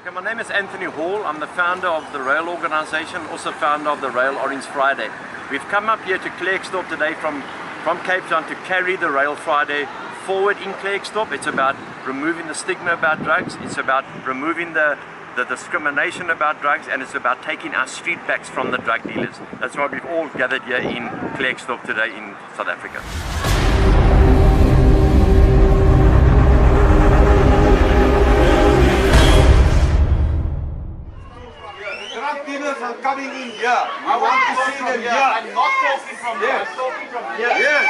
Okay, my name is Anthony Hall. I'm the founder of the RAEL organization, also founder of the RAEL Orange Friday. We've come up here to Klerksdorp today from Cape Town to carry the RAEL Friday forward in Klerksdorp. It's about removing the stigma about drugs, it's about removing the discrimination about drugs, and it's about taking our street backs from the drug dealers. That's why we've all gathered here in Klerksdorp today in South Africa. Drug dealers are coming in here. I want to see them here. I'm not talking from here. I'm talking from here. Yes.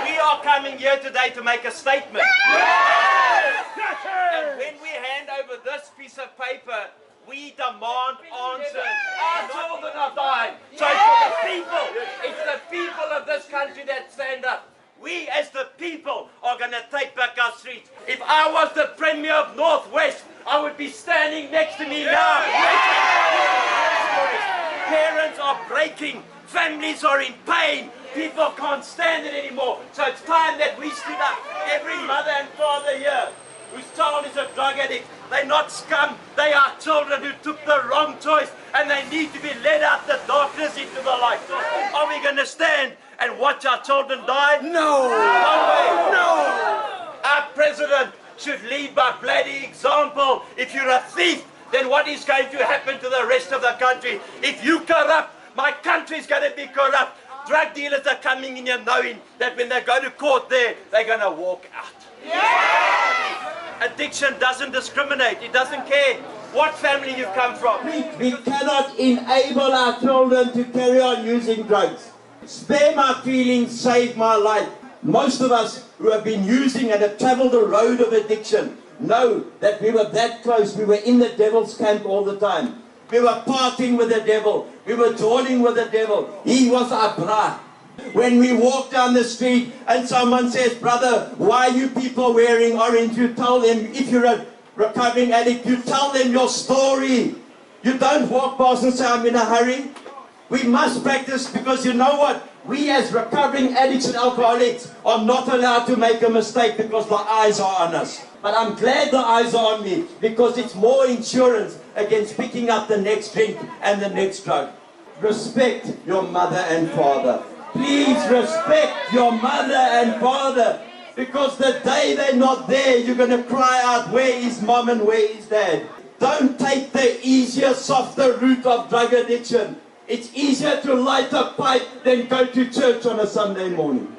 We are coming here today to make a statement. And when we hand over this piece of paper, we demand answers. Our children are dying. So it's for the people. It's the people of this country that stand up. We as the people are going to take back our streets. If I was the Premier of Northwest, I would be standing next to me now. Parents are breaking. Families are in pain. People can't stand it anymore. So it's time that we stood up. Every mother and father here whose child is a drug addict, they're not scum. They are children who took the wrong choice, and they need to be led out the darkness into the light. Are we going to stand and watch our children die? No! No way! No! Our president should lead by bloody example. If you're a thief, then what is going to happen to the rest of the country? If you corrupt, my country is going to be corrupt. Drug dealers are coming in here knowing that when they go to court there, they're going to walk out. Addiction doesn't discriminate. It doesn't care what family you come from. We cannot enable our children to carry on using drugs. Spare my feelings, save my life. Most of us who have been using and have traveled the road of addiction know that we were that close. We were in the devil's camp all the time. We were partying with the devil. We were joining with the devil. He was our bride. When we walk down the street and someone says, brother, why are you people wearing orange? You tell them, if you're a recovering addict, you tell them your story. You don't walk past and say, I'm in a hurry. We must practice, because you know what? We as recovering addicts and alcoholics are not allowed to make a mistake because the eyes are on us. But I'm glad the eyes are on me, because it's more insurance against picking up the next drink and the next drug. Respect your mother and father. Please respect your mother and father, because the day they're not there, you're going to cry out, where is mom and where is dad? Don't take the easier, softer route of drug addiction. It's easier to light a pipe than go to church on a Sunday morning.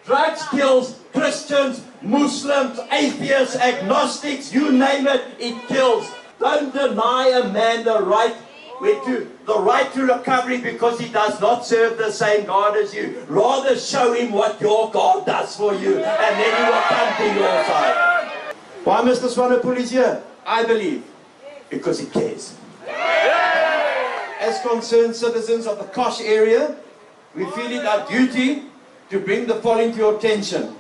Drugs kills Christians, Muslims, atheists, agnostics, you name it, it kills. Don't deny a man the right to recovery because he does not serve the same God as you. Rather show him what your God does for you, and then he will come to your side. Why Mr. Swanepoel is here? I believe because he cares. As concerned citizens of the Kosh area, we feel it our duty to bring the following to your attention.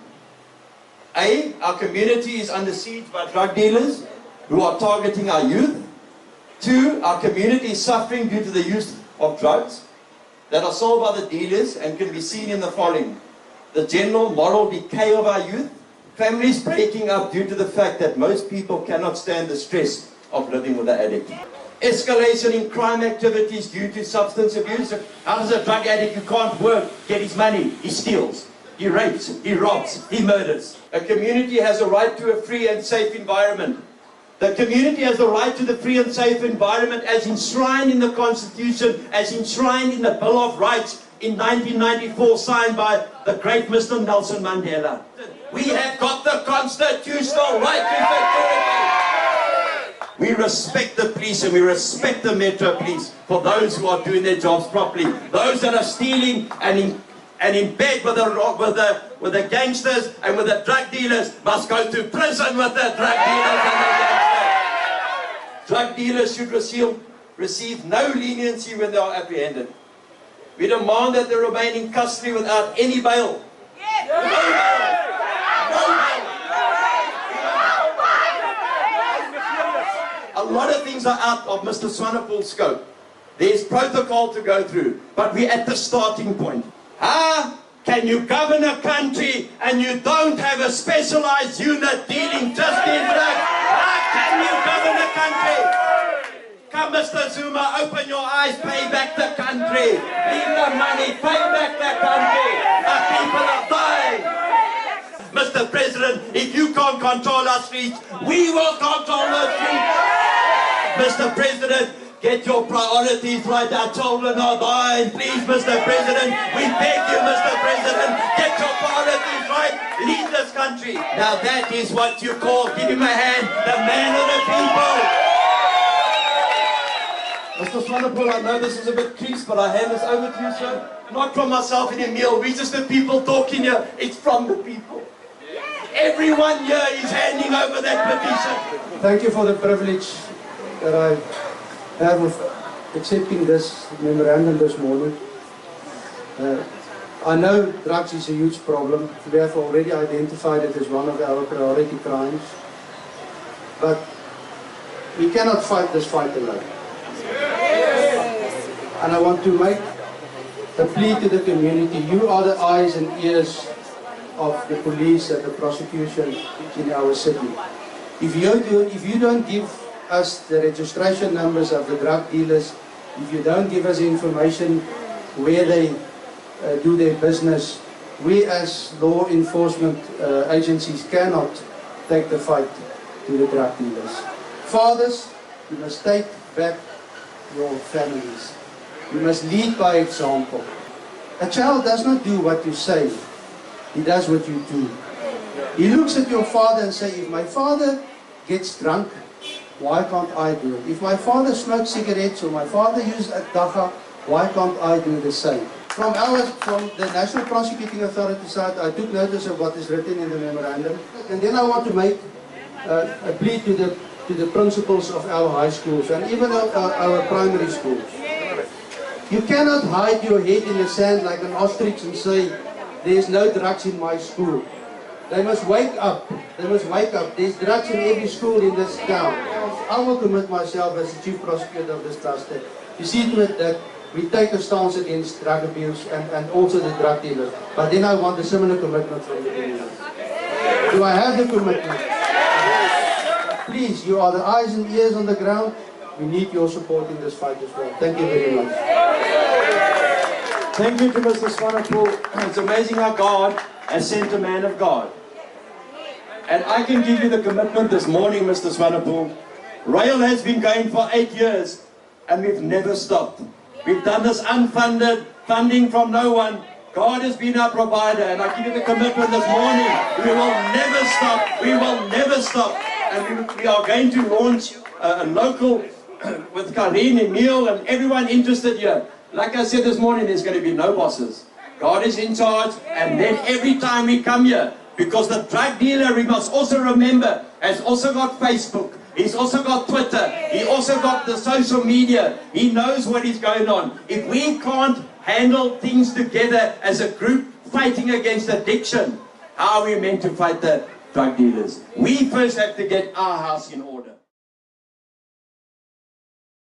A, our community is under siege by drug dealers who are targeting our youth. 2, our community is suffering due to the use of drugs that are sold by the dealers and can be seen in the following. The general moral decay of our youth, families breaking up due to the fact that most people cannot stand the stress of living with an addict. Escalation in crime activities due to substance abuse. How does a drug addict who can't work get his money? He steals, he rapes, he robs, he murders. A community has a right to a free and safe environment. The community has the right to the free and safe environment as enshrined in the Constitution, as enshrined in the Bill of Rights in 1994, signed by the great Mr. Nelson Mandela. We have got the constitutional right to security. We respect the police and we respect the Metro Police for those who are doing their jobs properly. Those that are stealing and in bed with the gangsters and with the drug dealers must go to prison with the drug dealers and the gangsters. Drug dealers should receive no leniency when they are apprehended. We demand that they remain in custody without any bail. Yes. No bail. A lot of things are out of Mr. Swanepoel's scope. There's protocol to go through, but we're at the starting point. How can you govern a country and you don't have a specialized unit dealing just in drugs? How can you govern a country? Come, Mr. Zuma, open your eyes, pay back the country. Leave the money, pay back the country. The people are dying. Mr. President, if you can't control our streets, we will control the streets. Mr. President, get your priorities right. Our children are dying. Please, Mr. President, we beg you, Mr. President, get your priorities right. Lead this country. Now that is what you call, give him a hand, the man of the people. Mr. Swanepoel, I know this is a bit creased, but I hand this over to you, sir. Not from myself and Emil, we just the people talking here. It's from the people. Everyone here is handing over that petition. Thank you for the privilege that I have of accepting this memorandum this morning. I know drugs is a huge problem. We have already identified it as one of our priority crimes. But we cannot fight this fight alone. And I want to make a plea to the community. You are the eyes and ears of the police and the prosecution in our city. If you don't give us the registration numbers of the drug dealers, if you don't give us information where they do their business, we as law enforcement agencies cannot take the fight to the drug dealers. Fathers, you must take back your families. You must lead by example. A child does not do what you say, he does what you do. He looks at your father and says, if my father gets drunk, why can't I do it? If my father smokes cigarettes or my father uses a dagga, why can't I do the same? From the National Prosecuting Authority side, I took notice of what is written in the memorandum. And then I want to make a plea to the principals of our high schools and even our primary schools. You cannot hide your head in the sand like an ostrich and say, there's no drugs in my school. They must wake up. They must wake up. There's drugs in every school in this town. I will commit myself as the chief prosecutor of this cluster to see to it that we take a stance against drug abuse and also the drug dealers. But then I want a similar commitment from the community. Do I have the commitment? Please, you are the eyes and ears on the ground. We need your support in this fight as well. Thank you very much. Thank you to Mr. Swanepoel. It's amazing how God has sent a man of God. And I can give you the commitment this morning, Mr. Swanepoel. RAEL has been going for 8 years and we've never stopped. We've done this unfunded, funding from no one. God has been our provider, and I give you the commitment this morning. We will never stop. We will never stop. And we are going to launch a local with Karine, Emil, and everyone interested here. Like I said this morning, there's going to be no bosses. God is in charge, and then every time we come here, because the drug dealer, we must also remember, has also got Facebook. He's also got Twitter. He also got the social media. He knows what is going on. If we can't handle things together as a group fighting against addiction, how are we meant to fight the drug dealers? We first have to get our house in order.